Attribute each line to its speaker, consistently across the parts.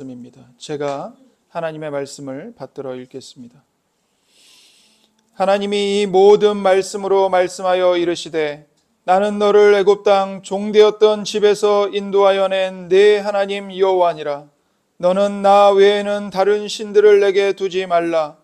Speaker 1: 말씀입니다. 제가 하나님의 말씀을 받들어 읽겠습니다. 하나님이 이 모든 말씀으로 말씀하여 이르시되 나는 너를 애굽 땅 종되었던 집에서 인도하여 낸 네 하나님 여호와니라. 너는 나 외에는 다른 신들을 내게 두지 말라.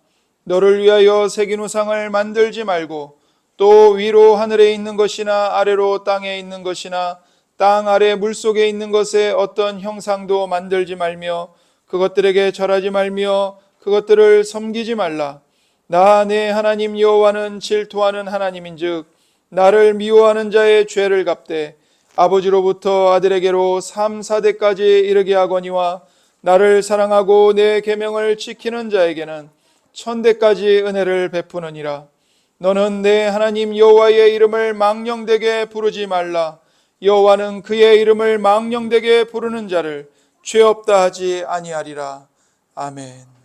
Speaker 1: 너를 위하여 새긴 우상을 만들지 말고 또 위로 하늘에 있는 것이나 아래로 땅에 있는 것이나 땅 아래 물속에 있는 것에 어떤 형상도 만들지 말며 그것들에게 절하지 말며 그것들을 섬기지 말라. 나 내 하나님 여호와는 질투하는 하나님인즉 나를 미워하는 자의 죄를 갚되 아버지로부터 아들에게로 3, 4대까지 이르게 하거니와 나를 사랑하고 내 계명을 지키는 자에게는 1000대까지 은혜를 베푸느니라. 너는 내 하나님 여호와의 이름을 망령되게 부르지 말라. 여호와는 그의 이름을 망령되게 부르는 자를 죄 없다 하지 아니하리라. 아멘.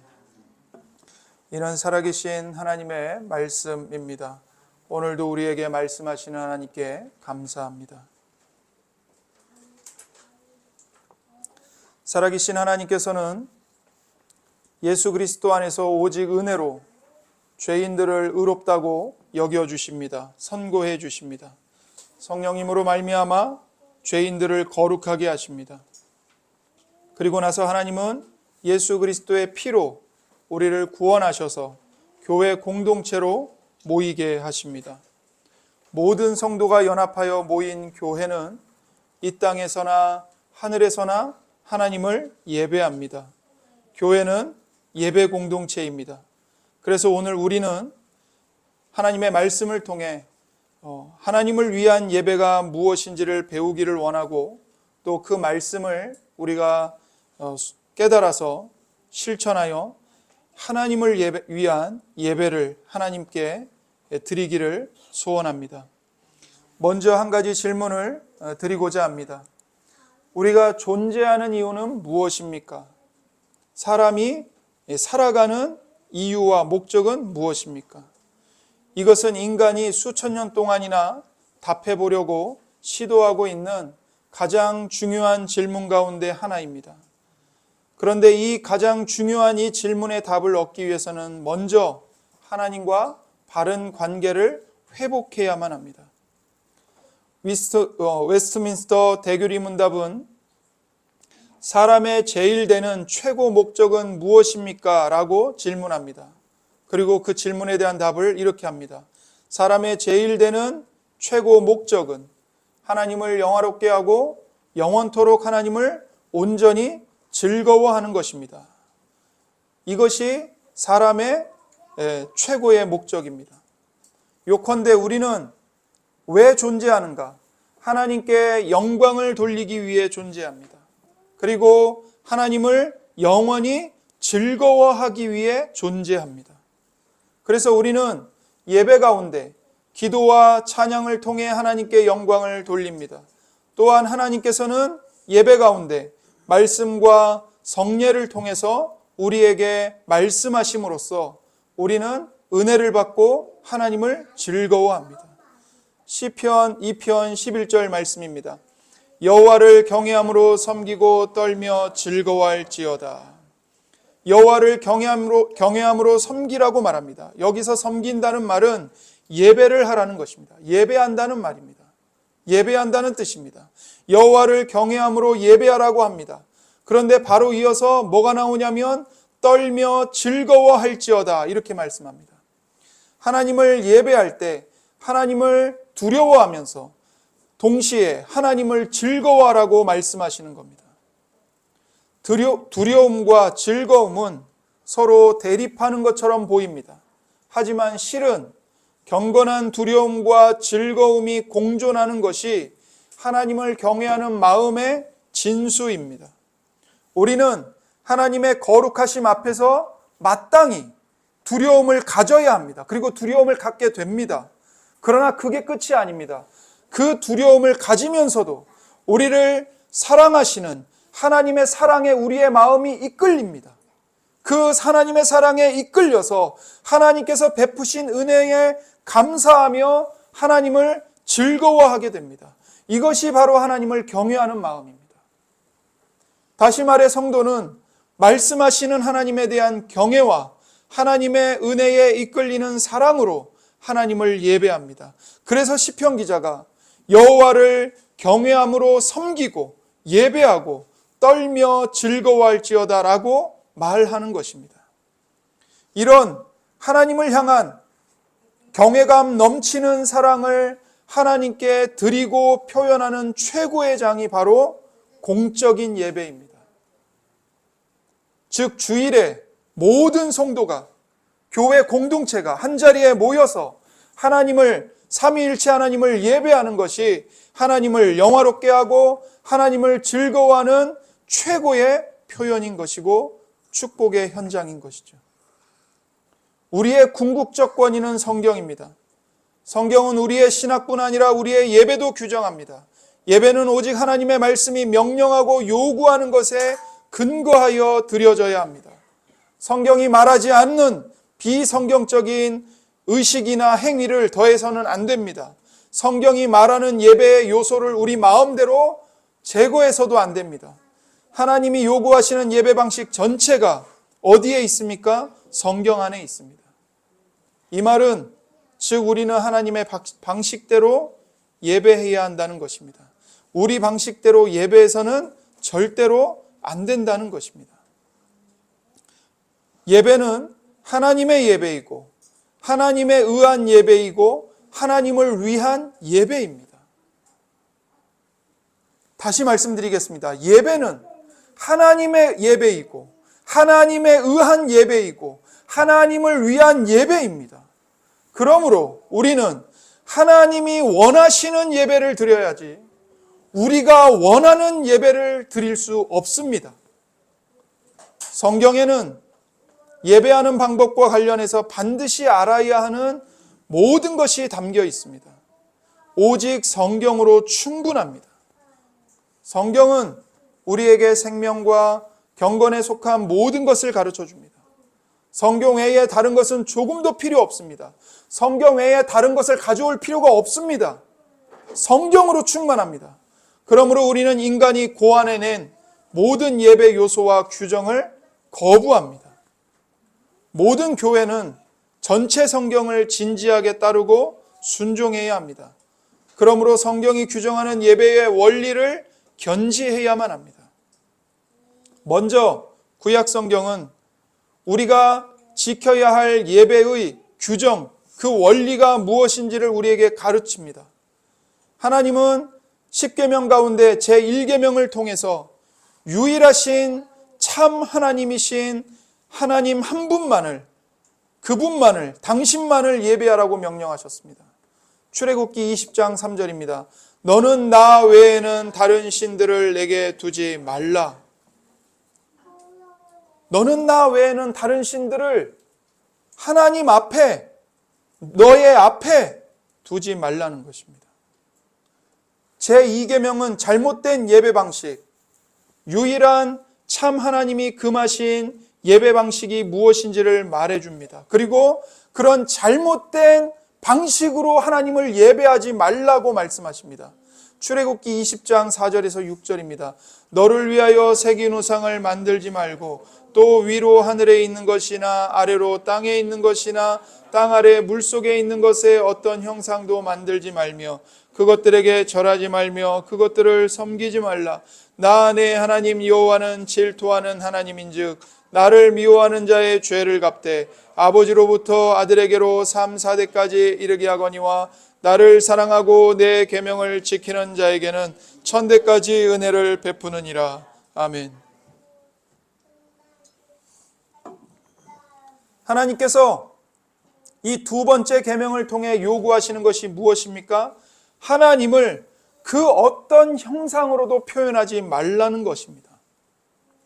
Speaker 1: 이는 살아계신 하나님의 말씀입니다. 오늘도 우리에게 말씀하시는 하나님께 감사합니다. 살아계신 하나님께서는 예수 그리스도 안에서 오직 은혜로 죄인들을 의롭다고 여겨주십니다. 선고해 주십니다. 성령님으로 말미암아 죄인들을 거룩하게 하십니다. 그리고 나서 하나님은 예수 그리스도의 피로 우리를 구원하셔서 교회 공동체로 모이게 하십니다. 모든 성도가 연합하여 모인 교회는 이 땅에서나 하늘에서나 하나님을 예배합니다. 교회는 예배 공동체입니다. 그래서 오늘 우리는 하나님의 말씀을 통해 하나님을 위한 예배가 무엇인지를 배우기를 원하고 또 그 말씀을 우리가 깨달아서 실천하여 하나님을 위한 예배를 하나님께 드리기를 소원합니다. 먼저 한 가지 질문을 드리고자 합니다. 우리가 존재하는 이유는 무엇입니까? 사람이 살아가는 이유와 목적은 무엇입니까? 이것은 인간이 수천 년 동안이나 답해보려고 시도하고 있는 가장 중요한 질문 가운데 하나입니다. 그런데 이 가장 중요한 이 질문의 답을 얻기 위해서는 먼저 하나님과 바른 관계를 회복해야만 합니다. 웨스트민스터 대교리 문답은 사람의 제일 되는 최고 목적은 무엇입니까? 라고 질문합니다. 그리고 그 질문에 대한 답을 이렇게 합니다. 사람의 제일 되는 최고 목적은 하나님을 영화롭게 하고 영원토록 하나님을 온전히 즐거워하는 것입니다. 이것이 사람의 최고의 목적입니다. 요컨대 우리는 왜 존재하는가? 하나님께 영광을 돌리기 위해 존재합니다. 그리고 하나님을 영원히 즐거워하기 위해 존재합니다. 그래서 우리는 예배 가운데 기도와 찬양을 통해 하나님께 영광을 돌립니다. 또한 하나님께서는 예배 가운데 말씀과 성례를 통해서 우리에게 말씀하심으로써 우리는 은혜를 받고 하나님을 즐거워합니다. 시편 2편 11절 말씀입니다. 여호와를 경외함으로 섬기고 떨며 즐거워할지어다. 여호와를 경외함으로 섬기라고 말합니다. 여기서 섬긴다는 말은 예배를 하라는 것입니다. 예배한다는 말입니다. 예배한다는 뜻입니다. 여호와를 경외함으로 예배하라고 합니다. 그런데 바로 이어서 뭐가 나오냐면 떨며 즐거워할지어다 이렇게 말씀합니다. 하나님을 예배할 때 하나님을 두려워하면서 동시에 하나님을 즐거워하라고 말씀하시는 겁니다. 두려움과 즐거움은 서로 대립하는 것처럼 보입니다. 하지만 실은 경건한 두려움과 즐거움이 공존하는 것이 하나님을 경외하는 마음의 진수입니다. 우리는 하나님의 거룩하심 앞에서 마땅히 두려움을 가져야 합니다. 그리고 두려움을 갖게 됩니다. 그러나 그게 끝이 아닙니다. 그 두려움을 가지면서도 우리를 사랑하시는 하나님의 사랑에 우리의 마음이 이끌립니다. 그 하나님의 사랑에 이끌려서 하나님께서 베푸신 은혜에 감사하며 하나님을 즐거워하게 됩니다. 이것이 바로 하나님을 경외하는 마음입니다. 다시 말해 성도는 말씀하시는 하나님에 대한 경외와 하나님의 은혜에 이끌리는 사랑으로 하나님을 예배합니다. 그래서 시편 기자가 여호와를 경외함으로 섬기고 예배하고 떨며 즐거워할지어다라고 말하는 것입니다. 이런 하나님을 향한 경외감 넘치는 사랑을 하나님께 드리고 표현하는 최고의 장이 바로 공적인 예배입니다. 즉 주일에 모든 성도가, 교회 공동체가 한자리에 모여서 하나님을, 삼위일체 하나님을 예배하는 것이 하나님을 영화롭게 하고 하나님을 즐거워하는 최고의 표현인 것이고 축복의 현장인 것이죠. 우리의 궁극적 권위는 성경입니다. 성경은 우리의 신학뿐 아니라 우리의 예배도 규정합니다. 예배는 오직 하나님의 말씀이 명령하고 요구하는 것에 근거하여 드려져야 합니다. 성경이 말하지 않는 비성경적인 의식이나 행위를 더해서는 안 됩니다. 성경이 말하는 예배의 요소를 우리 마음대로 제거해서도 안 됩니다. 하나님이 요구하시는 예배 방식 전체가 어디에 있습니까? 성경 안에 있습니다. 이 말은 즉 우리는 하나님의 방식대로 예배해야 한다는 것입니다. 우리 방식대로 예배해서는 절대로 안 된다는 것입니다. 예배는 하나님의 예배이고 하나님에 의한 예배이고 하나님을 위한 예배입니다. 다시 말씀드리겠습니다. 예배는 하나님의 예배이고 하나님에 의한 예배이고 하나님을 위한 예배입니다. 그러므로 우리는 하나님이 원하시는 예배를 드려야지 우리가 원하는 예배를 드릴 수 없습니다. 성경에는 예배하는 방법과 관련해서 반드시 알아야 하는 모든 것이 담겨 있습니다. 오직 성경으로 충분합니다. 성경은 우리에게 생명과 경건에 속한 모든 것을 가르쳐 줍니다. 성경 외에 다른 것은 조금도 필요 없습니다. 성경 외에 다른 것을 가져올 필요가 없습니다. 성경으로 충만합니다. 그러므로 우리는 인간이 고안해낸 모든 예배 요소와 규정을 거부합니다. 모든 교회는 전체 성경을 진지하게 따르고 순종해야 합니다. 그러므로 성경이 규정하는 예배의 원리를 견지해야만 합니다. 먼저 구약 성경은 우리가 지켜야 할 예배의 규정, 그 원리가 무엇인지를 우리에게 가르칩니다. 하나님은 10계명 가운데 제1계명을 통해서 유일하신 참 하나님이신 하나님 한 분만을, 그분만을, 당신만을 예배하라고 명령하셨습니다. 출애굽기 20장 3절입니다. 너는 나 외에는 다른 신들을 내게 두지 말라. 너는 나 외에는 다른 신들을 하나님 앞에, 너의 앞에 두지 말라는 것입니다. 제2계명은 잘못된 예배 방식, 유일한 참 하나님이 금하신 예배 방식이 무엇인지를 말해줍니다. 그리고 그런 잘못된 방식으로 하나님을 예배하지 말라고 말씀하십니다. 출애굽기 20장 4절에서 6절입니다. 너를 위하여 새긴 우상을 만들지 말고 또 위로 하늘에 있는 것이나 아래로 땅에 있는 것이나 땅 아래 물속에 있는 것에 어떤 형상도 만들지 말며 그것들에게 절하지 말며 그것들을 섬기지 말라. 나 내 하나님 여호와는 질투하는 하나님인즉 나를 미워하는 자의 죄를 갚되 아버지로부터 아들에게로 3, 4대까지 이르게 하거니와 나를 사랑하고 내 계명을 지키는 자에게는 1000대까지 은혜를 베푸느니라. 아멘. 하나님께서 이 두 번째 계명을 통해 요구하시는 것이 무엇입니까? 하나님을 그 어떤 형상으로도 표현하지 말라는 것입니다.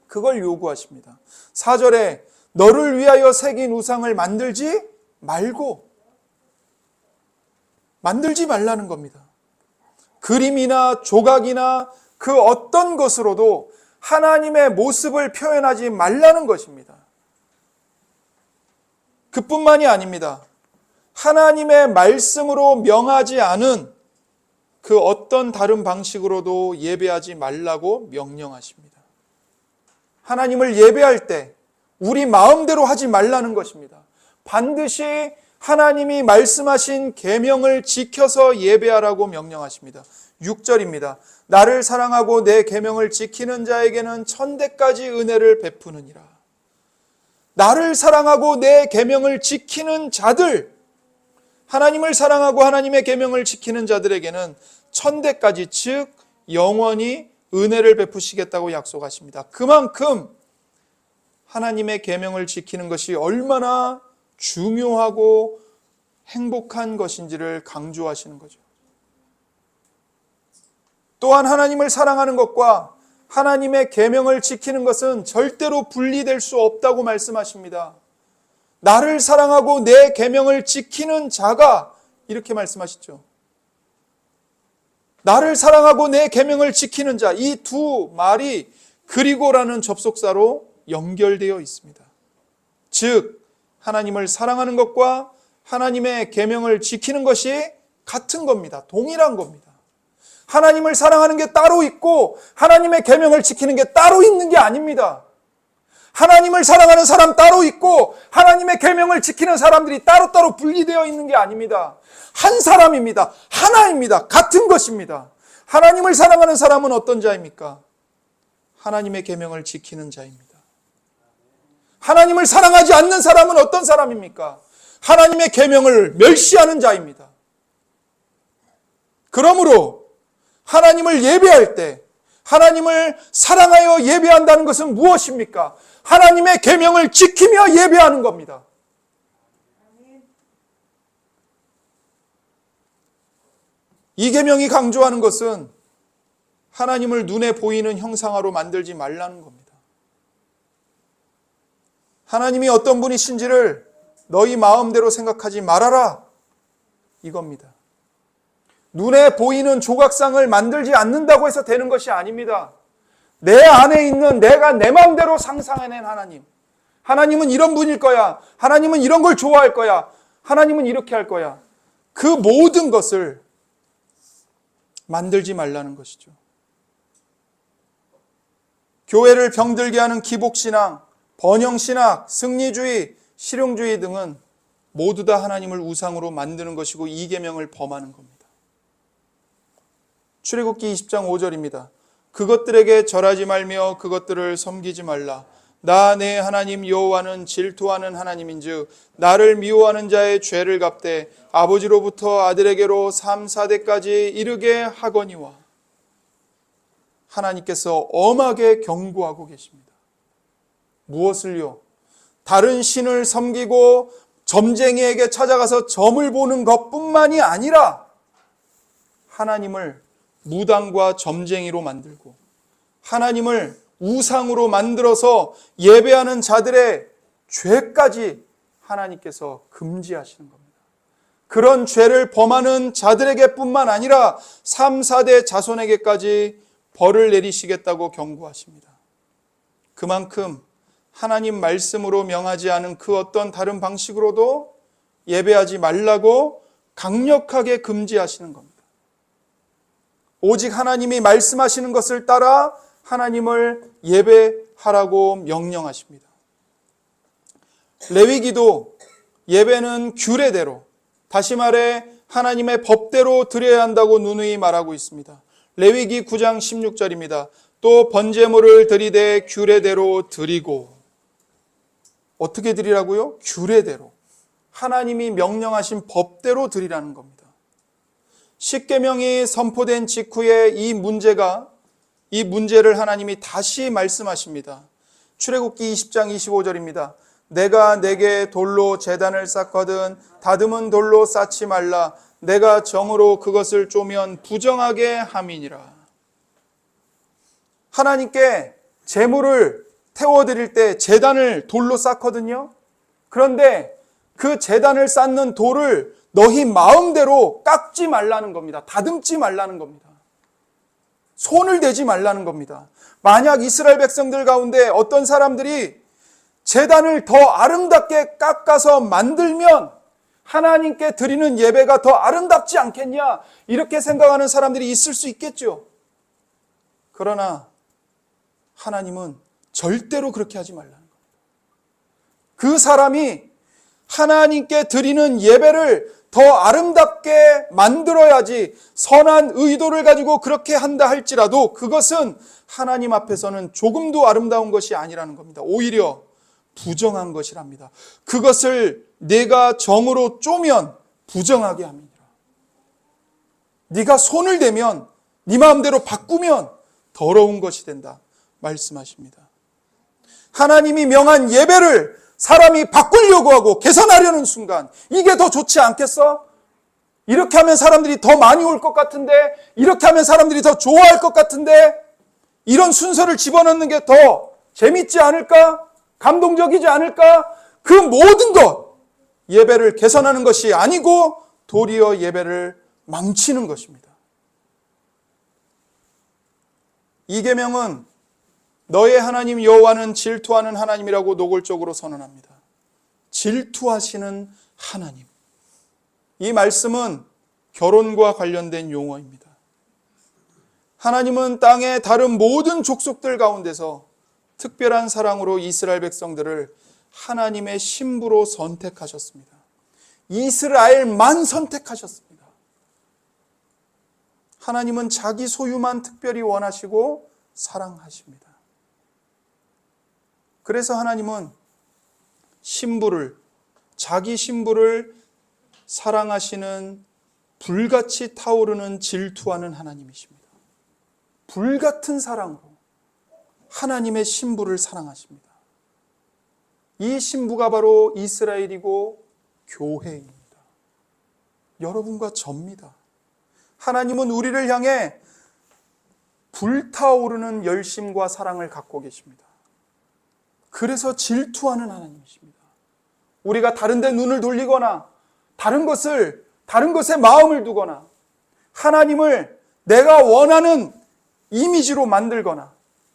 Speaker 1: 그걸 요구하십니다. 4절에 너를 위하여 새긴 우상을 만들지 말라는 겁니다. 그림이나 조각이나 그 어떤 것으로도 하나님의 모습을 표현하지 말라는 것입니다. 그뿐만이 아닙니다. 하나님의 말씀으로 명하지 않은 그 어떤 다른 방식으로도 예배하지 말라고 명령하십니다. 하나님을 예배할 때 우리 마음대로 하지 말라는 것입니다. 반드시 하나님이 말씀하신 계명을 지켜서 예배하라고 명령하십니다. 6절입니다. 나를 사랑하고 내 계명을 지키는 자에게는 천대까지 은혜를 베푸느니라. 나를 사랑하고 내 계명을 지키는 자들, 하나님을 사랑하고 하나님의 계명을 지키는 자들에게는 천대까지, 즉 영원히 은혜를 베푸시겠다고 약속하십니다. 그만큼 하나님의 계명을 지키는 것이 얼마나 중요하고 행복한 것인지를 강조하시는 거죠. 또한 하나님을 사랑하는 것과 하나님의 계명을 지키는 것은 절대로 분리될 수 없다고 말씀하십니다. 나를 사랑하고 내 계명을 지키는 자가, 이렇게 말씀하시죠. 나를 사랑하고 내 계명을 지키는 자, 이 두 말이 그리고라는 접속사로 연결되어 있습니다. 즉 하나님을 사랑하는 것과 하나님의 계명을 지키는 것이 같은 겁니다. 동일한 겁니다. 하나님을 사랑하는 게 따로 있고 하나님의 계명을 지키는 게 따로 있는 게 아닙니다. 하나님을 사랑하는 사람 따로 있고 하나님의 계명을 지키는 사람들이 따로따로 분리되어 있는 게 아닙니다. 한 사람입니다. 하나입니다. 같은 것입니다. 하나님을 사랑하는 사람은 어떤 자입니까? 하나님의 계명을 지키는 자입니다. 하나님을 사랑하지 않는 사람은 어떤 사람입니까? 하나님의 계명을 멸시하는 자입니다. 그러므로 하나님을 예배할 때 하나님을 사랑하여 예배한다는 것은 무엇입니까? 하나님의 계명을 지키며 예배하는 겁니다. 이 계명이 강조하는 것은 하나님을 눈에 보이는 형상화로 만들지 말라는 겁니다. 하나님이 어떤 분이신지를 너희 마음대로 생각하지 말아라, 이겁니다. 눈에 보이는 조각상을 만들지 않는다고 해서 되는 것이 아닙니다. 내 안에 있는 내가 내 마음대로 상상해낸 하나님, 하나님은 이런 분일 거야, 하나님은 이런 걸 좋아할 거야, 하나님은 이렇게 할 거야, 그 모든 것을 만들지 말라는 것이죠. 교회를 병들게 하는 기복신앙, 번영신학, 승리주의, 실용주의 등은 모두 다 하나님을 우상으로 만드는 것이고 이 계명을 범하는 겁니다. 출애굽기 20장 5절입니다. 그것들에게 절하지 말며 그것들을 섬기지 말라. 나 내 하나님 여호와는 질투하는 하나님인즉 나를 미워하는 자의 죄를 갚되 아버지로부터 아들에게로 3, 4대까지 이르게 하거니와. 하나님께서 엄하게 경고하고 계십니다. 무엇을요? 다른 신을 섬기고 점쟁이에게 찾아가서 점을 보는 것뿐만이 아니라 하나님을 무당과 점쟁이로 만들고 하나님을 우상으로 만들어서 예배하는 자들의 죄까지 하나님께서 금지하시는 겁니다. 그런 죄를 범하는 자들에게 뿐만 아니라 3, 4대 자손에게까지 벌을 내리시겠다고 경고하십니다. 그만큼 하나님 말씀으로 명하지 않은 그 어떤 다른 방식으로도 예배하지 말라고 강력하게 금지하시는 겁니다. 오직 하나님이 말씀하시는 것을 따라 하나님을 예배하라고 명령하십니다. 레위기도 예배는 규례대로, 다시 말해 하나님의 법대로 드려야 한다고 누누이 말하고 있습니다. 레위기 9장 16절입니다. 또 번제물을 드리되 규례대로 드리고. 어떻게 드리라고요? 규례대로. 하나님이 명령하신 법대로 드리라는 겁니다. 십계명이 선포된 직후에 이 문제를 하나님이 다시 말씀하십니다. 출애굽기 20장 25절입니다. 내가 내게 돌로 제단을 쌓거든 다듬은 돌로 쌓지 말라. 내가 정으로 그것을 쪼면 부정하게 함이니라. 하나님께 제물을 태워드릴 때 제단을 돌로 쌓거든요. 그런데 그 제단을 쌓는 돌을 너희 마음대로 깎지 말라는 겁니다. 다듬지 말라는 겁니다. 손을 대지 말라는 겁니다. 만약 이스라엘 백성들 가운데 어떤 사람들이 제단을 더 아름답게 깎아서 만들면 하나님께 드리는 예배가 더 아름답지 않겠냐, 이렇게 생각하는 사람들이 있을 수 있겠죠. 그러나 하나님은 절대로 그렇게 하지 말라는 겁니다. 그 사람이 하나님께 드리는 예배를 더 아름답게 만들어야지, 선한 의도를 가지고 그렇게 한다 할지라도 그것은 하나님 앞에서는 조금도 아름다운 것이 아니라는 겁니다. 오히려 부정한 것이랍니다. 그것을 내가 정으로 쪼면 부정하게 합니다. 네가 손을 대면, 네 마음대로 바꾸면 더러운 것이 된다 말씀하십니다. 하나님이 명한 예배를 사람이 바꾸려고 하고 개선하려는 순간 이게 더 좋지 않겠어? 이렇게 하면 사람들이 더 많이 올 것 같은데, 이렇게 하면 사람들이 더 좋아할 것 같은데, 이런 순서를 집어넣는 게 더 재밌지 않을까? 감동적이지 않을까? 그 모든 것, 예배를 개선하는 것이 아니고 도리어 예배를 망치는 것입니다. 이 계명은 너의 하나님 여호와는 질투하는 하나님이라고 노골적으로 선언합니다. 질투하시는 하나님. 이 말씀은 결혼과 관련된 용어입니다. 하나님은 땅의 다른 모든 족속들 가운데서 특별한 사랑으로 이스라엘 백성들을 하나님의 신부로 선택하셨습니다. 이스라엘만 선택하셨습니다. 하나님은 자기 소유만 특별히 원하시고 사랑하십니다. 그래서 하나님은 신부를, 자기 신부를 사랑하시는 불같이 타오르는 질투하는 하나님이십니다. 불같은 사랑으로 하나님의 신부를 사랑하십니다. 이 신부가 바로 이스라엘이고 교회입니다. 여러분과 저입니다. 하나님은 우리를 향해 불타오르는 열심과 사랑을 갖고 계십니다. 그래서 질투하는 하나님이십니다. 우리가 다른 데 눈을 돌리거나 다른 것에 마음을 두거나 하나님을 내가 원하는 이미지로 만들거나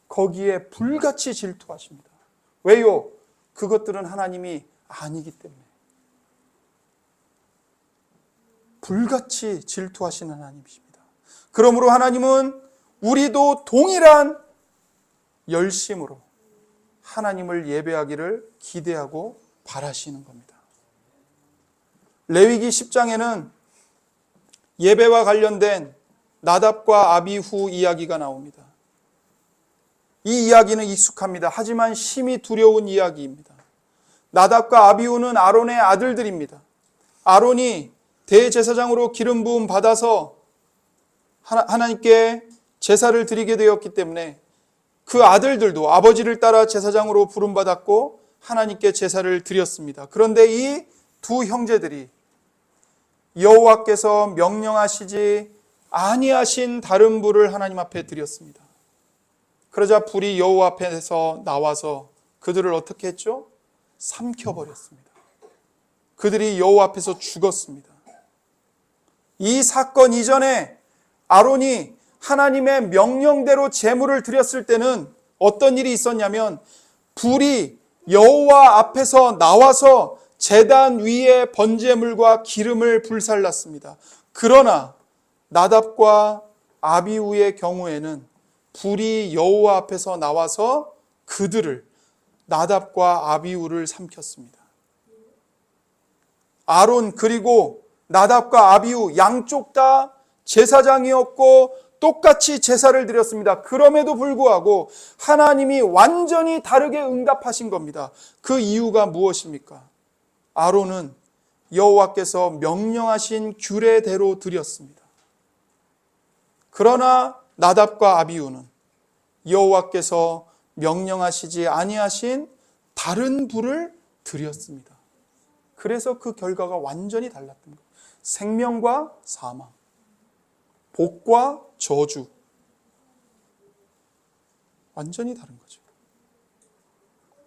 Speaker 1: 거기에 불같이 질투하십니다. 왜요? 그것들은 하나님이 아니기 때문에. 불같이 질투하시는 하나님이십니다. 그러므로 하나님은 우리도 동일한 열심으로 하나님을 예배하기를 기대하고 바라시는 겁니다. 레위기 10장에는 예배와 관련된 나답과 아비후 이야기가 나옵니다. 이 이야기는 익숙합니다. 하지만 심히 두려운 이야기입니다. 나답과 아비후는 아론의 아들들입니다. 아론이 대제사장으로 기름 부음 받아서 하나님께 제사를 드리게 되었기 때문에 그 아들들도 아버지를 따라 제사장으로 부름받았고 하나님께 제사를 드렸습니다. 그런데 이 두 형제들이 여호와께서 명령하시지 아니하신 다른 불을 하나님 앞에 드렸습니다. 그러자 불이 여호와 앞에서 나와서 그들을 어떻게 했죠? 삼켜버렸습니다. 그들이 여호와 앞에서 죽었습니다. 이 사건 이전에 아론이 하나님의 명령대로 제물을 드렸을 때는 어떤 일이 있었냐면 불이 여호와 앞에서 나와서 제단 위에 번제물과 기름을 불살랐습니다. 그러나 나답과 아비후의 경우에는 불이 여호와 앞에서 나와서 그들을, 나답과 아비후를 삼켰습니다. 아론 그리고 나답과 아비후 양쪽 다 제사장이었고 똑같이 제사를 드렸습니다. 그럼에도 불구하고 하나님이 완전히 다르게 응답하신 겁니다. 그 이유가 무엇입니까? 아론은 여호와께서 명령하신 규례대로 드렸습니다. 그러나 나답과 아비후는 여호와께서 명령하시지 아니하신 다른 불을 드렸습니다. 그래서 그 결과가 완전히 달랐던 거예요. 생명과 사망, 복과 저주, 완전히 다른 거죠.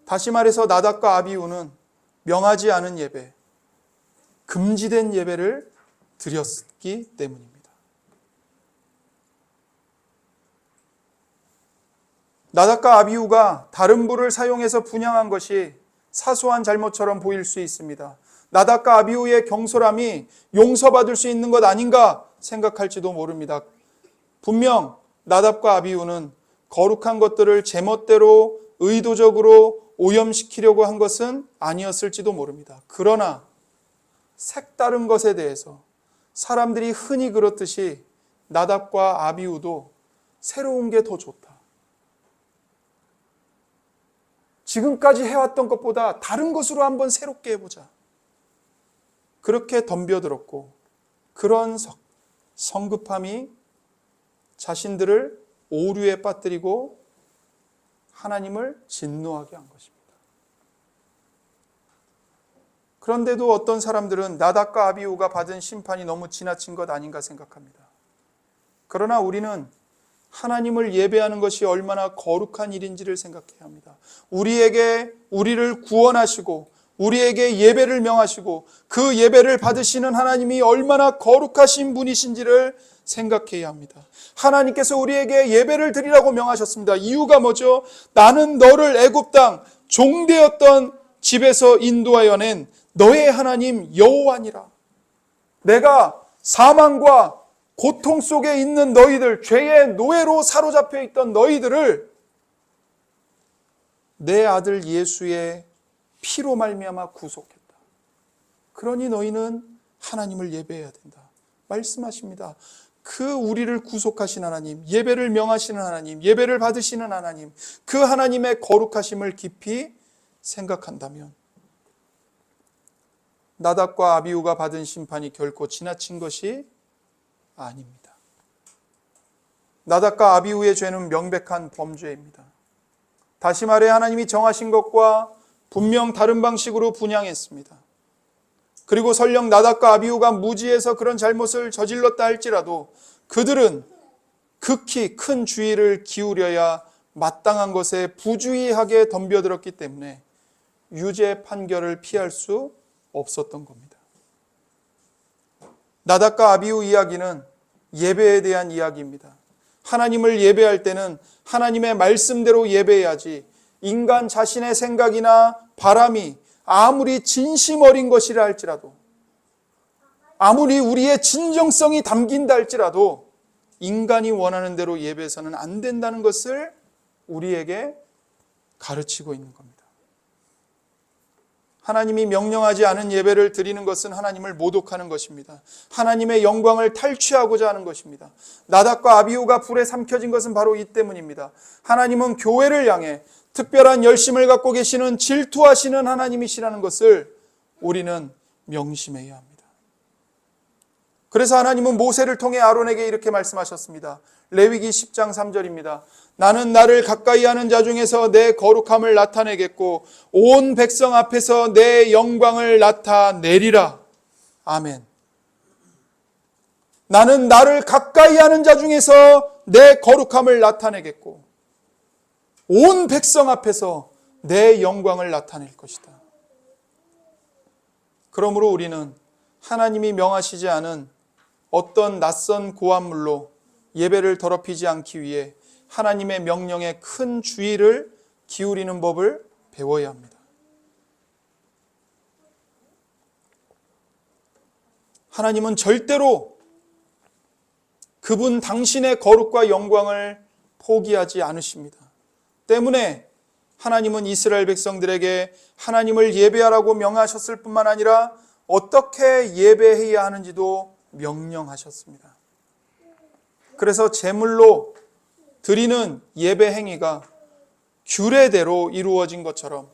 Speaker 1: 다시 말해서 나답과 아비후는 명하지 않은 예배, 금지된 예배를 드렸기 때문입니다. 나답과 아비후가 다른 불을 사용해서 분향한 것이 사소한 잘못처럼 보일 수 있습니다. 나답과 아비후의 경솔함이 용서받을 수 있는 것 아닌가 생각할지도 모릅니다. 분명 나답과 아비후는 거룩한 것들을 제멋대로 의도적으로 오염시키려고 한 것은 아니었을지도 모릅니다. 그러나 색다른 것에 대해서 사람들이 흔히 그렇듯이 나답과 아비후도 새로운 게 더 좋다. 지금까지 해왔던 것보다 다른 것으로 한번 새롭게 해보자. 그렇게 덤벼들었고 그런 성급함이 자신들을 오류에 빠뜨리고 하나님을 진노하게 한 것입니다. 그런데도 어떤 사람들은 나답과 아비후가 받은 심판이 너무 지나친 것 아닌가 생각합니다. 그러나 우리는 하나님을 예배하는 것이 얼마나 거룩한 일인지를 생각해야 합니다. 우리를 구원하시고 우리에게 예배를 명하시고 그 예배를 받으시는 하나님이 얼마나 거룩하신 분이신지를 생각해야 합니다. 하나님께서 우리에게 예배를 드리라고 명하셨습니다. 이유가 뭐죠? 나는 너를 애굽 땅 종되었던 집에서 인도하여 낸 너의 하나님 여호와니라. 내가 사망과 고통 속에 있는 너희들, 죄의 노예로 사로잡혀 있던 너희들을 내 아들 예수의 피로 말미암아 구속했다. 그러니 너희는 하나님을 예배해야 된다. 말씀하십니다. 그 우리를 구속하신 하나님, 예배를 명하시는 하나님, 예배를 받으시는 하나님, 그 하나님의 거룩하심을 깊이 생각한다면 나답과 아비후가 받은 심판이 결코 지나친 것이 아닙니다. 나답과 아비후의 죄는 명백한 범죄입니다. 다시 말해 하나님이 정하신 것과 분명 다른 방식으로 분향했습니다. 그리고 설령 나답과 아비후가 무지해서 그런 잘못을 저질렀다 할지라도 그들은 극히 큰 주의를 기울여야 마땅한 것에 부주의하게 덤벼들었기 때문에 유죄 판결을 피할 수 없었던 겁니다. 나답과 아비후 이야기는 예배에 대한 이야기입니다. 하나님을 예배할 때는 하나님의 말씀대로 예배해야지 인간 자신의 생각이나 바람이 아무리 진심 어린 것이라 할지라도 아무리 우리의 진정성이 담긴다 할지라도 인간이 원하는 대로 예배해서는 안 된다는 것을 우리에게 가르치고 있는 겁니다. 하나님이 명령하지 않은 예배를 드리는 것은 하나님을 모독하는 것입니다. 하나님의 영광을 탈취하고자 하는 것입니다. 나답과 아비후가 불에 삼켜진 것은 바로 이 때문입니다. 하나님은 교회를 향해 특별한 열심을 갖고 계시는 질투하시는 하나님이시라는 것을 우리는 명심해야 합니다. 그래서 하나님은 모세를 통해 아론에게 이렇게 말씀하셨습니다. 레위기 10장 3절입니다. 나는 나를 가까이 하는 자 중에서 내 거룩함을 나타내겠고 온 백성 앞에서 내 영광을 나타내리라. 아멘. 나는 나를 가까이 하는 자 중에서 내 거룩함을 나타내겠고 온 백성 앞에서 내 영광을 나타낼 것이다. 그러므로 우리는 하나님이 명하시지 않은 어떤 낯선 고함물로 예배를 더럽히지 않기 위해 하나님의 명령에 큰 주의를 기울이는 법을 배워야 합니다. 하나님은 절대로 그분 당신의 거룩과 영광을 포기하지 않으십니다. 때문에 하나님은 이스라엘 백성들에게 하나님을 예배하라고 명하셨을 뿐만 아니라 어떻게 예배해야 하는지도 명령하셨습니다. 그래서 제물로 드리는 예배 행위가 규례대로 이루어진 것처럼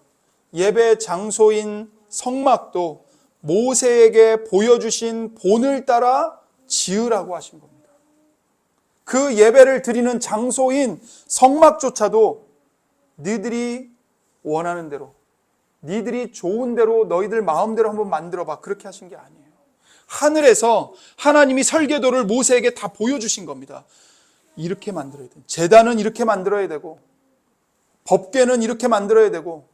Speaker 1: 예배 장소인 성막도 모세에게 보여주신 본을 따라 지으라고 하신 겁니다. 그 예배를 드리는 장소인 성막조차도 너희들이 원하는 대로, 너희들이 좋은 대로 너희들 마음대로 한번 만들어봐. 그렇게 하신 게 아니에요. 하늘에서 하나님이 설계도를 모세에게 다 보여주신 겁니다. 이렇게 만들어야 돼. 제단은 이렇게 만들어야 되고 법궤는 이렇게 만들어야 되고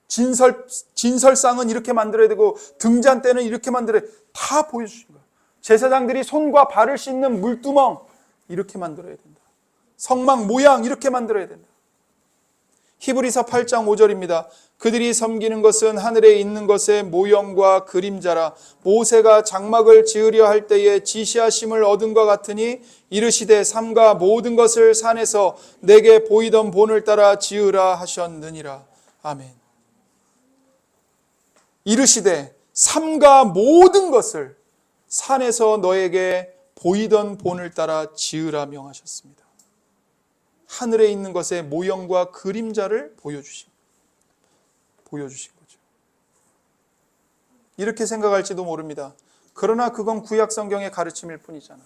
Speaker 1: 진설상은 이렇게 만들어야 되고 등잔대는 이렇게 만들어야 돼. 다 보여주신 거예요. 제사장들이 손과 발을 씻는 물두멍 이렇게 만들어야 된다. 성막 모양 이렇게 만들어야 된다. 히브리서 8장 5절입니다. 그들이 섬기는 것은 하늘에 있는 것의 모형과 그림자라 모세가 장막을 지으려 할 때에 지시하심을 얻은 것 같으니 이르시되 삼가 모든 것을 산에서 내게 보이던 본을 따라 지으라 하셨느니라. 아멘. 이르시되 삼가 모든 것을 산에서 너에게 보이던 본을 따라 지으라 명하셨습니다. 하늘에 있는 것의 모형과 그림자를 보여주신 거죠. 이렇게 생각할지도 모릅니다. 그러나 그건 구약 성경의 가르침일 뿐이잖아.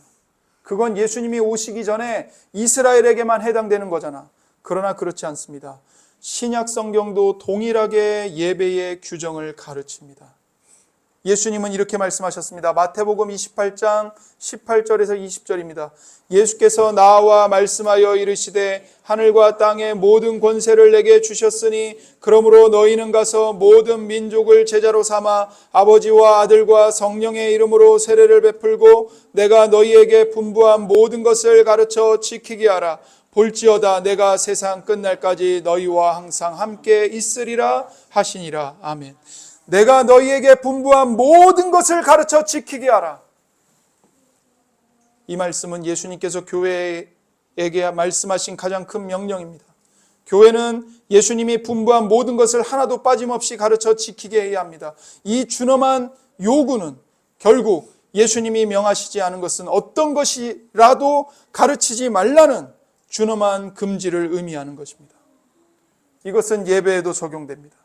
Speaker 1: 그건 예수님이 오시기 전에 이스라엘에게만 해당되는 거잖아. 그러나 그렇지 않습니다. 신약 성경도 동일하게 예배의 규정을 가르칩니다. 예수님은 이렇게 말씀하셨습니다. 마태복음 28장 18절에서 20절입니다. 예수께서 나와 말씀하여 이르시되 하늘과 땅의 모든 권세를 내게 주셨으니 그러므로 너희는 가서 모든 민족을 제자로 삼아 아버지와 아들과 성령의 이름으로 세례를 베풀고 내가 너희에게 분부한 모든 것을 가르쳐 지키게 하라. 볼지어다 내가 세상 끝날까지 너희와 항상 함께 있으리라 하시니라. 아멘. 내가 너희에게 분부한 모든 것을 가르쳐 지키게 하라. 이 말씀은 예수님께서 교회에게 말씀하신 가장 큰 명령입니다. 교회는 예수님이 분부한 모든 것을 하나도 빠짐없이 가르쳐 지키게 해야 합니다. 이 준엄한 요구는 결국 예수님이 명하시지 않은 것은 어떤 것이라도 가르치지 말라는 준엄한 금지를 의미하는 것입니다. 이것은 예배에도 적용됩니다.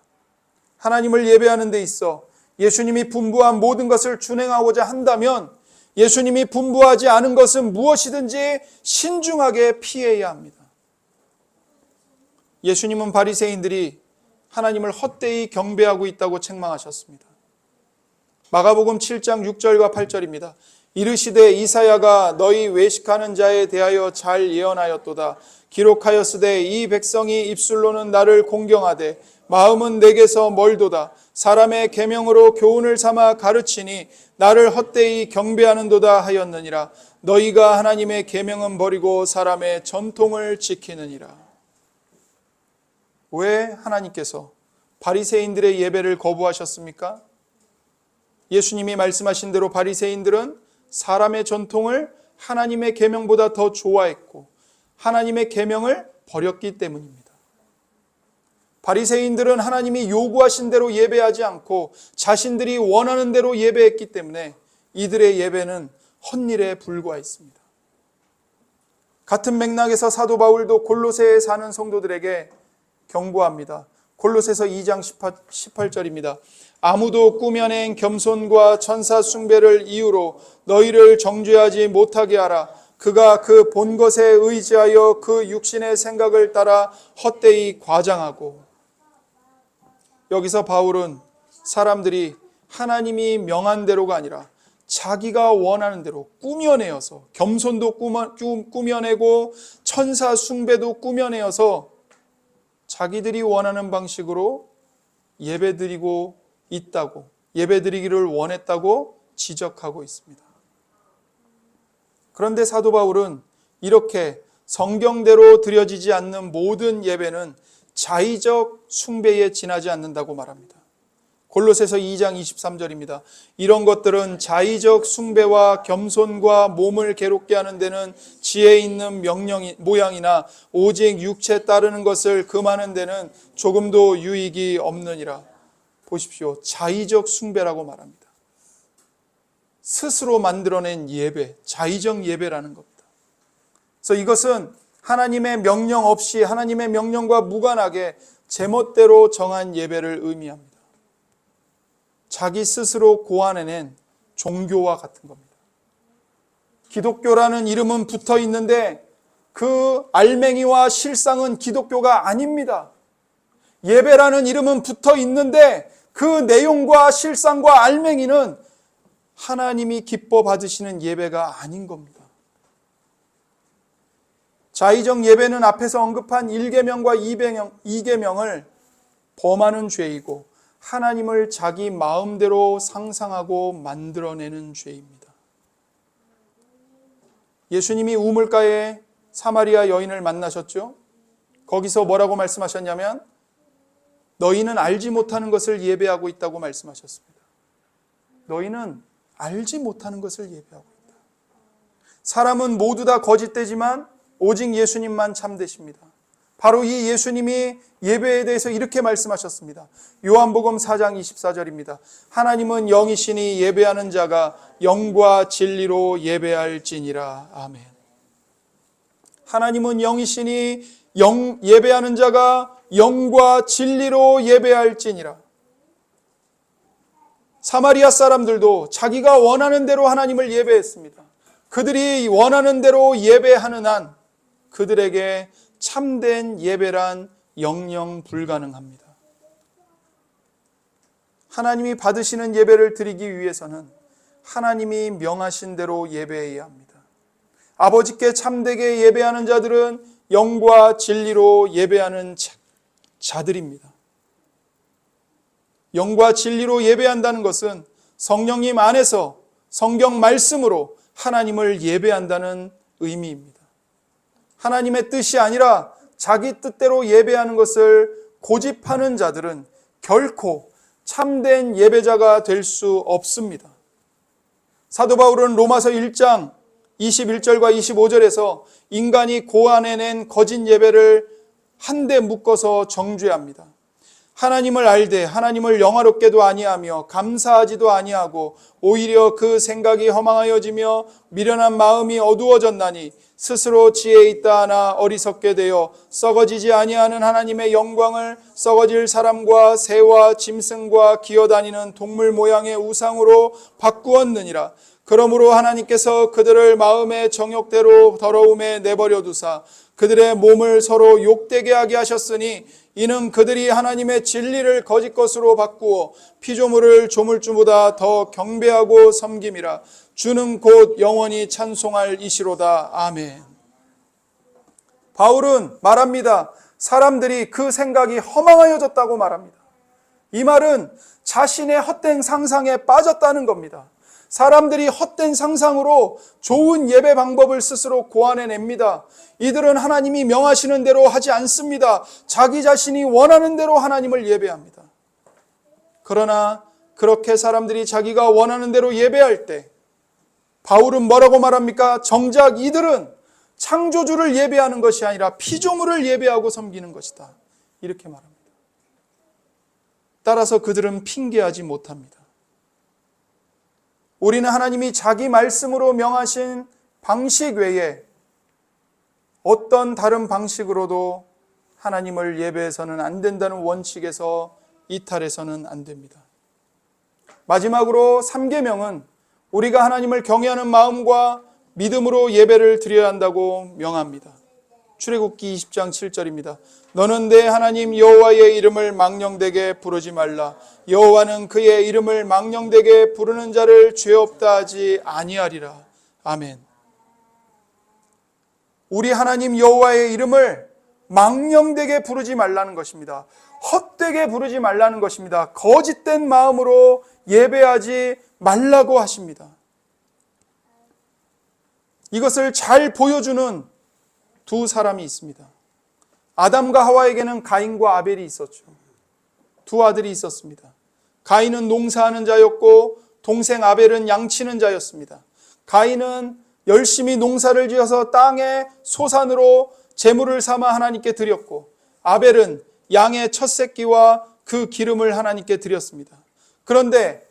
Speaker 1: 하나님을 예배하는 데 있어 예수님이 분부한 모든 것을 준행하고자 한다면 예수님이 분부하지 않은 것은 무엇이든지 신중하게 피해야 합니다. 예수님은 바리새인들이 하나님을 헛되이 경배하고 있다고 책망하셨습니다. 마가복음 7장 6절과 8절입니다. 이르시되 이사야가 너희 외식하는 자에 대하여 잘 예언하였도다. 기록하였으되 이 백성이 입술로는 나를 공경하되 마음은 내게서 멀도다. 사람의 계명으로 교훈을 삼아 가르치니 나를 헛되이 경배하는도다 하였느니라. 너희가 하나님의 계명은 버리고 사람의 전통을 지키느니라. 왜 하나님께서 바리새인들의 예배를 거부하셨습니까? 예수님이 말씀하신 대로 바리새인들은 사람의 전통을 하나님의 계명보다 더 좋아했고 하나님의 계명을 버렸기 때문입니다. 바리새인들은 하나님이 요구하신 대로 예배하지 않고 자신들이 원하는 대로 예배했기 때문에 이들의 예배는 헛일에 불과했습니다. 같은 맥락에서 사도 바울도 골로새에 사는 성도들에게 경고합니다. 골로새서 2장 18절입니다. 아무도 꾸며낸 겸손과 천사 숭배를 이유로 너희를 정죄하지 못하게 하라. 그가 그 본 것에 의지하여 그 육신의 생각을 따라 헛되이 과장하고. 여기서 바울은 사람들이 하나님이 명한 대로가 아니라 자기가 원하는 대로 꾸며내어서 겸손도 꾸며내고 천사 숭배도 꾸며내어서 자기들이 원하는 방식으로 예배드리고 있다고, 예배드리기를 원했다고 지적하고 있습니다. 그런데 사도 바울은 이렇게 성경대로 드려지지 않는 모든 예배는 자의적 숭배에 지나지 않는다고 말합니다. 골로새서 2장 23절입니다. 이런 것들은 자의적 숭배와 겸손과 몸을 괴롭게 하는 데는 지혜 있는 모양이나 오직 육체 따르는 것을 금하는 데는 조금도 유익이 없느니라. 보십시오. 자의적 숭배라고 말합니다. 스스로 만들어낸 예배, 자의적 예배라는 겁니다. 그래서 이것은 하나님의 명령 없이 하나님의 명령과 무관하게 제멋대로 정한 예배를 의미합니다. 자기 스스로 고안해낸 종교와 같은 겁니다. 기독교라는 이름은 붙어 있는데 그 알맹이와 실상은 기독교가 아닙니다. 예배라는 이름은 붙어 있는데 그 내용과 실상과 알맹이는 하나님이 기뻐 받으시는 예배가 아닌 겁니다. 자의적 예배는 앞에서 언급한 1계명과 2계명을 범하는 죄이고 하나님을 자기 마음대로 상상하고 만들어내는 죄입니다. 예수님이 우물가에 사마리아 여인을 만나셨죠? 거기서 뭐라고 말씀하셨냐면 너희는 알지 못하는 것을 예배하고 있다고 말씀하셨습니다. 너희는 알지 못하는 것을 예배하고 있다. 사람은 모두 다 거짓되지만 오직 예수님만 참되십니다. 바로 이 예수님이 예배에 대해서 이렇게 말씀하셨습니다. 요한복음 4장 24절입니다. 하나님은 영이시니 예배하는 자가 영과 진리로 예배할지니라. 아멘. 하나님은 영이시니 예배하는 자가 영과 진리로 예배할지니라. 사마리아 사람들도 자기가 원하는 대로 하나님을 예배했습니다. 그들이 원하는 대로 예배하는 한 그들에게 참된 예배란 영영 불가능합니다. 하나님이 받으시는 예배를 드리기 위해서는 하나님이 명하신 대로 예배해야 합니다. 아버지께 참되게 예배하는 자들은 영과 진리로 예배하는 자들입니다. 영과 진리로 예배한다는 것은 성령님 안에서 성경 말씀으로 하나님을 예배한다는 의미입니다. 하나님의 뜻이 아니라 자기 뜻대로 예배하는 것을 고집하는 자들은 결코 참된 예배자가 될 수 없습니다. 사도 바울은 로마서 1장 21절과 25절에서 인간이 고안해낸 거짓 예배를 한데 묶어서 정죄합니다. 하나님을 알되 하나님을 영화롭게도 아니하며 감사하지도 아니하고 오히려 그 생각이 허망하여지며 미련한 마음이 어두워졌나니 스스로 지혜 있다 하나 어리석게 되어 썩어지지 아니하는 하나님의 영광을 썩어질 사람과 새와 짐승과 기어다니는 동물 모양의 우상으로 바꾸었느니라. 그러므로 하나님께서 그들을 마음의 정욕대로 더러움에 내버려 두사 그들의 몸을 서로 욕되게 하게 하셨으니 이는 그들이 하나님의 진리를 거짓 것으로 바꾸어 피조물을 조물주보다 더 경배하고 섬김이라. 주는 곧 영원히 찬송할 이시로다. 아멘. 바울은 말합니다. 사람들이 그 생각이 허망하여졌다고 말합니다. 이 말은 자신의 헛된 상상에 빠졌다는 겁니다. 사람들이 헛된 상상으로 좋은 예배 방법을 스스로 고안해냅니다. 이들은 하나님이 명하시는 대로 하지 않습니다. 자기 자신이 원하는 대로 하나님을 예배합니다. 그러나 그렇게 사람들이 자기가 원하는 대로 예배할 때 바울은 뭐라고 말합니까? 정작 이들은 창조주를 예배하는 것이 아니라 피조물을 예배하고 섬기는 것이다. 이렇게 말합니다. 따라서 그들은 핑계하지 못합니다. 우리는 하나님이 자기 말씀으로 명하신 방식 외에 어떤 다른 방식으로도 하나님을 예배해서는 안 된다는 원칙에서 이탈해서는 안 됩니다. 마지막으로 3계명은 우리가 하나님을 경외하는 마음과 믿음으로 예배를 드려야 한다고 명합니다. 출애굽기 20장 7절입니다. 너는 내 하나님 여호와의 이름을 망령되게 부르지 말라. 여호와는 그의 이름을 망령되게 부르는 자를 죄 없다 하지 아니하리라. 아멘. 우리 하나님 여호와의 이름을 망령되게 부르지 말라는 것입니다. 헛되게 부르지 말라는 것입니다. 거짓된 마음으로 예배하지 말라고 하십니다. 이것을 잘 보여주는 두 사람이 있습니다. 아담과 하와에게는 가인과 아벨이 있었죠. 두 아들이 있었습니다. 가인은 농사하는 자였고 동생 아벨은 양치는 자였습니다. 가인은 열심히 농사를 지어서 땅의 소산으로 제물을 삼아 하나님께 드렸고 아벨은 양의 첫 새끼와 그 기름을 하나님께 드렸습니다. 그런데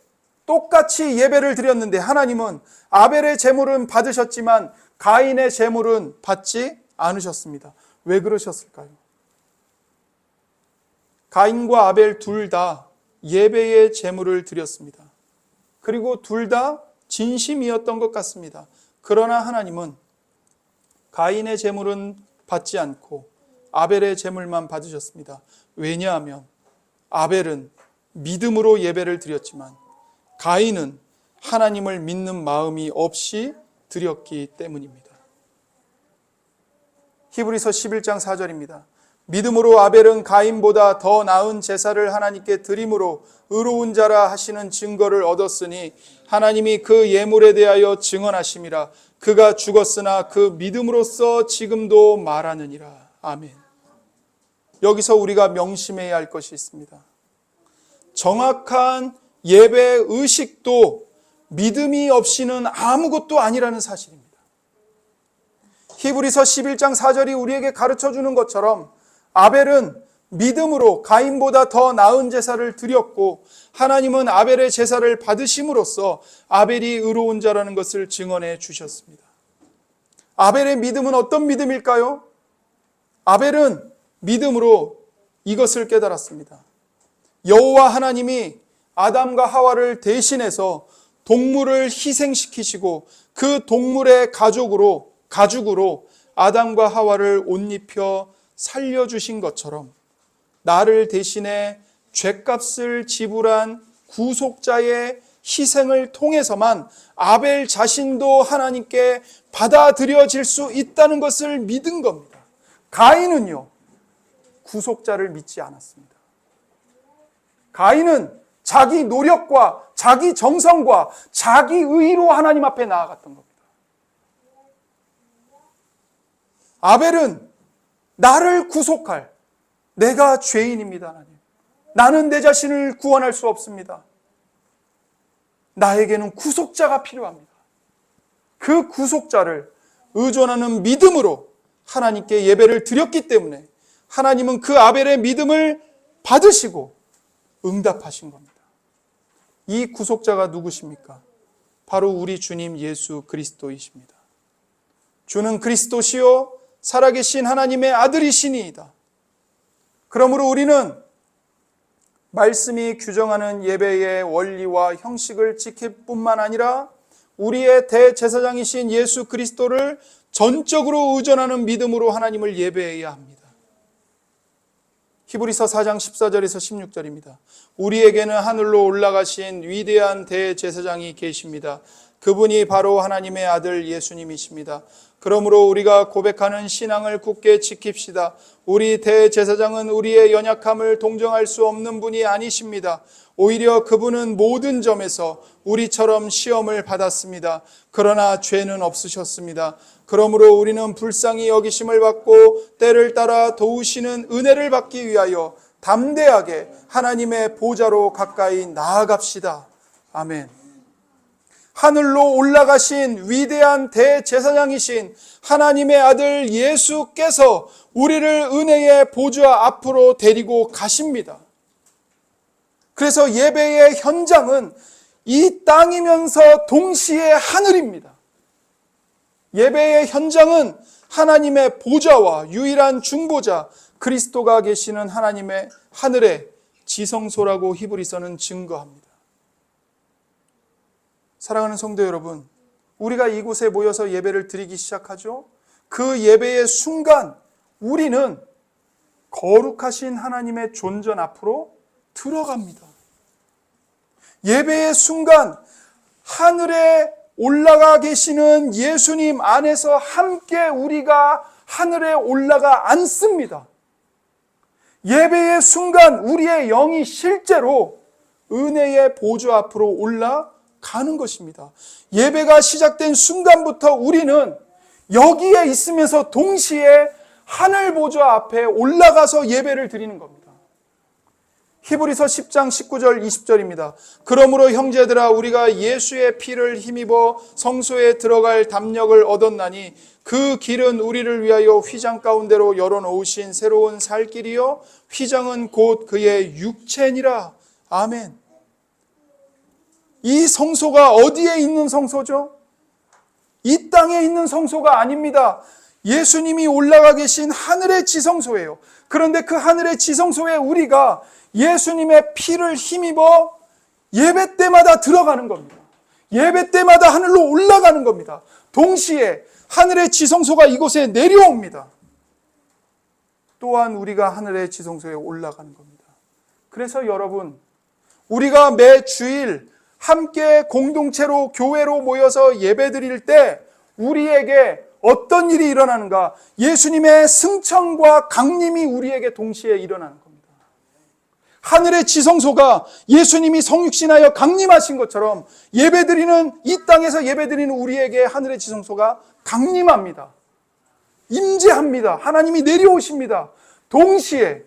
Speaker 1: 똑같이 예배를 드렸는데 하나님은 아벨의 제물은 받으셨지만 가인의 제물은 받지 않으셨습니다. 왜 그러셨을까요? 가인과 아벨 둘 다 예배의 제물을 드렸습니다. 그리고 둘 다 진심이었던 것 같습니다. 그러나 하나님은 가인의 제물은 받지 않고 아벨의 제물만 받으셨습니다. 왜냐하면 아벨은 믿음으로 예배를 드렸지만 가인은 하나님을 믿는 마음이 없이 드렸기 때문입니다. 히브리서 11장 4절입니다. 믿음으로 아벨은 가인보다 더 나은 제사를 하나님께 드림으로 의로운 자라 하시는 증거를 얻었으니 하나님이 그 예물에 대하여 증언하심이라. 그가 죽었으나 그 믿음으로써 지금도 말하느니라. 아멘. 여기서 우리가 명심해야 할 것이 있습니다. 정확한 예배 의식도 믿음이 없이는 아무것도 아니라는 사실입니다. 히브리서 11장 4절이 우리에게 가르쳐 주는 것처럼 아벨은 믿음으로 가인보다 더 나은 제사를 드렸고 하나님은 아벨의 제사를 받으심으로써 아벨이 의로운 자라는 것을 증언해 주셨습니다. 아벨의 믿음은 어떤 믿음일까요? 아벨은 믿음으로 이것을 깨달았습니다. 여호와 하나님이 아담과 하와를 대신해서 동물을 희생시키시고 그 동물의 가죽으로 아담과 하와를 옷 입혀 살려주신 것처럼 나를 대신해 죗값을 지불한 구속자의 희생을 통해서만 아벨 자신도 하나님께 받아들여질 수 있다는 것을 믿은 겁니다. 가인은요, 구속자를 믿지 않았습니다. 가인은 자기 노력과 자기 정성과 자기 의로 하나님 앞에 나아갔던 겁니다. 아벨은 나를 구속할, 내가 죄인입니다, 하나님. 나는 내 자신을 구원할 수 없습니다. 나에게는 구속자가 필요합니다. 그 구속자를 의존하는 믿음으로 하나님께 예배를 드렸기 때문에 하나님은 그 아벨의 믿음을 받으시고 응답하신 겁니다. 이 구속자가 누구십니까? 바로 우리 주님 예수 그리스도이십니다. 주는 그리스도시요 살아계신 하나님의 아들이시니이다. 그러므로 우리는 말씀이 규정하는 예배의 원리와 형식을 지킬 뿐만 아니라 우리의 대제사장이신 예수 그리스도를 전적으로 의존하는 믿음으로 하나님을 예배해야 합니다. 히브리서 4장 14절에서 16절입니다. 우리에게는 하늘로 올라가신 위대한 대제사장이 계십니다. 그분이 바로 하나님의 아들 예수님이십니다. 그러므로 우리가 고백하는 신앙을 굳게 지킵시다. 우리 대제사장은 우리의 연약함을 동정할 수 없는 분이 아니십니다. 오히려 그분은 모든 점에서 우리처럼 시험을 받았습니다. 그러나 죄는 없으셨습니다. 그러므로 우리는 불쌍히 여기심을 받고 때를 따라 도우시는 은혜를 받기 위하여 담대하게 하나님의 보좌로 가까이 나아갑시다. 아멘. 하늘로 올라가신 위대한 대제사장이신 하나님의 아들 예수께서 우리를 은혜의 보좌 앞으로 데리고 가십니다. 그래서 예배의 현장은 이 땅이면서 동시에 하늘입니다. 예배의 현장은 하나님의 보좌와 유일한 중보자 그리스도가 계시는 하나님의 하늘의 지성소라고 히브리서는 증거합니다. 사랑하는 성도 여러분, 우리가 이곳에 모여서 예배를 드리기 시작하죠. 그 예배의 순간 우리는 거룩하신 하나님의 존전 앞으로 들어갑니다. 예배의 순간 하늘에 올라가 계시는 예수님 안에서 함께 우리가 하늘에 올라가 앉습니다. 예배의 순간 우리의 영이 실제로 은혜의 보좌 앞으로 올라가는 것입니다. 예배가 시작된 순간부터 우리는 여기에 있으면서 동시에 하늘 보좌 앞에 올라가서 예배를 드리는 겁니다. 히브리서 10장 19절 20절입니다. 그러므로 형제들아 우리가 예수의 피를 힘입어 성소에 들어갈 담력을 얻었나니 그 길은 우리를 위하여 휘장 가운데로 열어놓으신 새로운 살 길이요 휘장은 곧 그의 육체니라. 아멘. 이 성소가 어디에 있는 성소죠? 이 땅에 있는 성소가 아닙니다. 예수님이 올라가 계신 하늘의 지성소예요. 그런데 그 하늘의 지성소에 우리가 예수님의 피를 힘입어 예배 때마다 들어가는 겁니다. 예배 때마다 하늘로 올라가는 겁니다. 동시에 하늘의 지성소가 이곳에 내려옵니다. 또한 우리가 하늘의 지성소에 올라가는 겁니다. 그래서 여러분, 우리가 매 주일 함께 공동체로 교회로 모여서 예배 드릴 때 우리에게 어떤 일이 일어나는가? 예수님의 승천과 강림이 우리에게 동시에 일어나는 겁니다. 하늘의 지성소가 예수님이 성육신하여 강림하신 것처럼 예배드리는 이 땅에서 예배드리는 우리에게 하늘의 지성소가 강림합니다. 임재합니다. 하나님이 내려오십니다. 동시에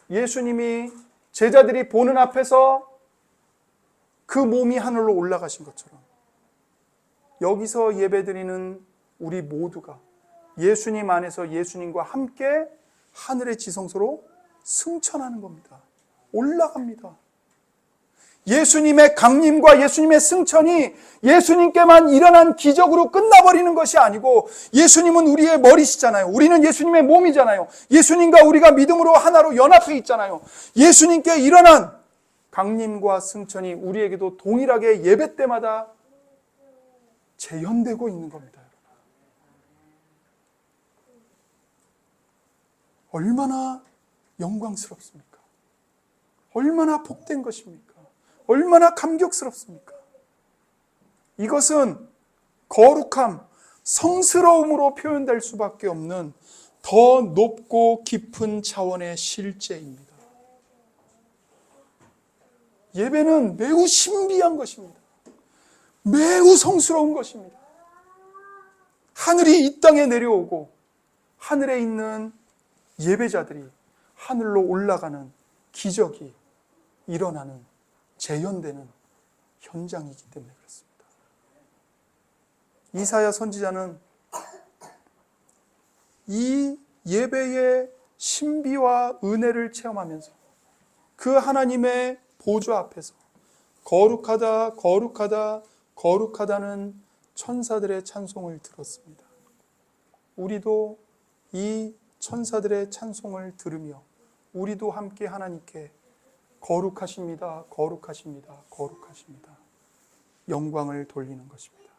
Speaker 1: 예수님이 제자들이 보는 앞에서 그 몸이 하늘로 올라가신 것처럼 여기서 예배드리는 우리 모두가 예수님 안에서 예수님과 함께 하늘의 지성소로 승천하는 겁니다. 올라갑니다. 예수님의 강림과 예수님의 승천이 예수님께만 일어난 기적으로 끝나버리는 것이 아니고, 예수님은 우리의 머리시잖아요. 우리는 예수님의 몸이잖아요. 예수님과 우리가 믿음으로 하나로 연합해 있잖아요. 예수님께 일어난 강림과 승천이 우리에게도 동일하게 예배 때마다 재현되고 있는 겁니다. 얼마나 영광스럽습니까? 얼마나 복된 것입니까? 얼마나 감격스럽습니까? 이것은 거룩함, 성스러움으로 표현될 수밖에 없는 더 높고 깊은 차원의 실제입니다. 예배는 매우 신비한 것입니다. 매우 성스러운 것입니다. 하늘이 이 땅에 내려오고 하늘에 있는 예배자들이 하늘로 올라가는 기적이 일어나는, 재현되는 현장이기 때문에 그렇습니다. 이사야 선지자는 이 예배의 신비와 은혜를 체험하면서 그 하나님의 보좌 앞에서 거룩하다, 거룩하다, 거룩하다는 천사들의 찬송을 들었습니다. 우리도 이 천사들의 찬송을 들으며 우리도 함께 하나님께 거룩하십니다, 거룩하십니다, 거룩하십니다, 영광을 돌리는 것입니다.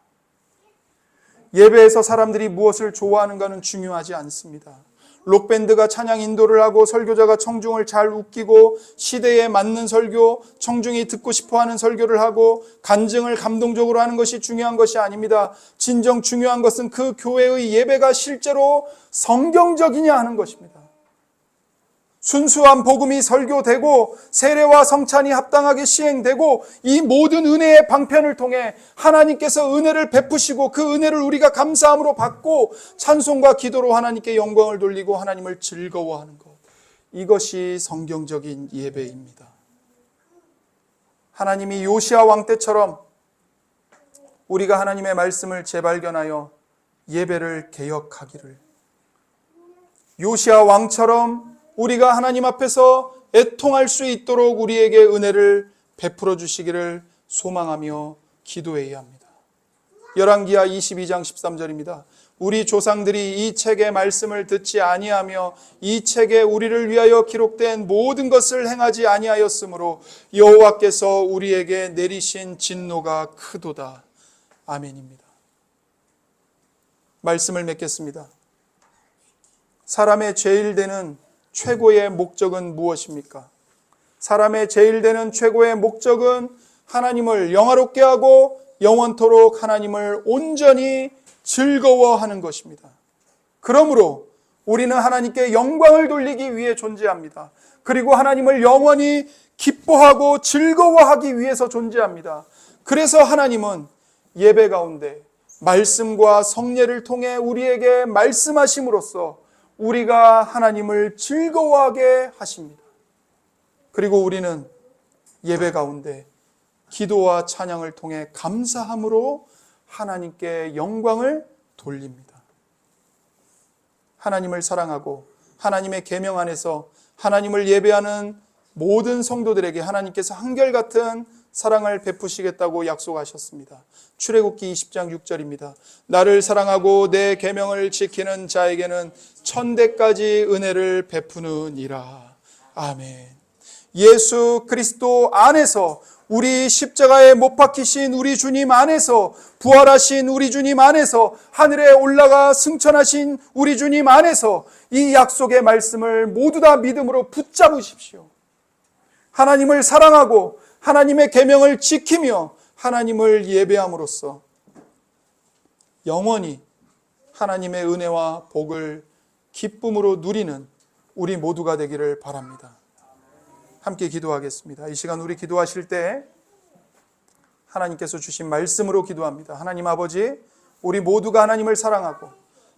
Speaker 1: 예배에서 사람들이 무엇을 좋아하는가는 중요하지 않습니다. 록밴드가 찬양 인도를 하고 설교자가 청중을 잘 웃기고 시대에 맞는 설교, 청중이 듣고 싶어하는 설교를 하고 간증을 감동적으로 하는 것이 중요한 것이 아닙니다. 진정 중요한 것은 그 교회의 예배가 실제로 성경적이냐 하는 것입니다. 순수한 복음이 설교되고 세례와 성찬이 합당하게 시행되고 이 모든 은혜의 방편을 통해 하나님께서 은혜를 베푸시고 그 은혜를 우리가 감사함으로 받고 찬송과 기도로 하나님께 영광을 돌리고 하나님을 즐거워하는 것, 이것이 성경적인 예배입니다. 하나님이 요시야 왕 때처럼 우리가 하나님의 말씀을 재발견하여 예배를 개혁하기를, 요시야 왕처럼 우리가 하나님 앞에서 애통할 수 있도록 우리에게 은혜를 베풀어 주시기를 소망하며 기도해야 합니다. 열왕기하 22장 13절입니다. 우리 조상들이 이 책의 말씀을 듣지 아니하며 이 책에 우리를 위하여 기록된 모든 것을 행하지 아니하였으므로 여호와께서 우리에게 내리신 진노가 크도다. 아멘입니다. 말씀을 맺겠습니다. 사람의 제일 되는 최고의 목적은 무엇입니까? 사람의 제일 되는 최고의 목적은 하나님을 영화롭게 하고 영원토록 하나님을 온전히 즐거워하는 것입니다. 그러므로 우리는 하나님께 영광을 돌리기 위해 존재합니다. 그리고 하나님을 영원히 기뻐하고 즐거워하기 위해서 존재합니다. 그래서 하나님은 예배 가운데 말씀과 성례를 통해 우리에게 말씀하심으로써 우리가 하나님을 즐거워하게 하십니다. 그리고 우리는 예배 가운데 기도와 찬양을 통해 감사함으로 하나님께 영광을 돌립니다. 하나님을 사랑하고 하나님의 계명 안에서 하나님을 예배하는 모든 성도들에게 하나님께서 한결같은 사랑을 베푸시겠다고 약속하셨습니다. 출애굽기 20장 6절입니다. 나를 사랑하고 내 계명을 지키는 자에게는 천대까지 은혜를 베푸느니라. 아멘. 예수 그리스도 안에서, 우리 십자가에 못 박히신 우리 주님 안에서, 부활하신 우리 주님 안에서, 하늘에 올라가 승천하신 우리 주님 안에서 이 약속의 말씀을 모두 다 믿음으로 붙잡으십시오. 하나님을 사랑하고 하나님의 계명을 지키며 하나님을 예배함으로써 영원히 하나님의 은혜와 복을 기쁨으로 누리는 우리 모두가 되기를 바랍니다. 함께 기도하겠습니다. 이 시간 우리 기도하실 때 하나님께서 주신 말씀으로 기도합니다. 하나님 아버지, 우리 모두가 하나님을 사랑하고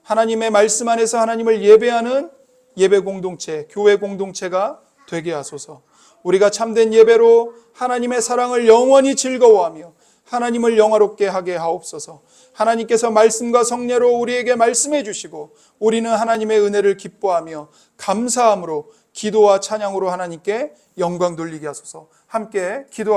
Speaker 1: 하나님의 말씀 안에서 하나님을 예배하는 예배 공동체, 교회 공동체가 되게 하소서. 우리가 참된 예배로 하나님의 사랑을 영원히 즐거워하며 하나님을 영화롭게 하게 하옵소서. 하나님께서 말씀과 성례로 우리에게 말씀해 주시고 우리는 하나님의 은혜를 기뻐하며 감사함으로 기도와 찬양으로 하나님께 영광 돌리게 하소서. 함께 기도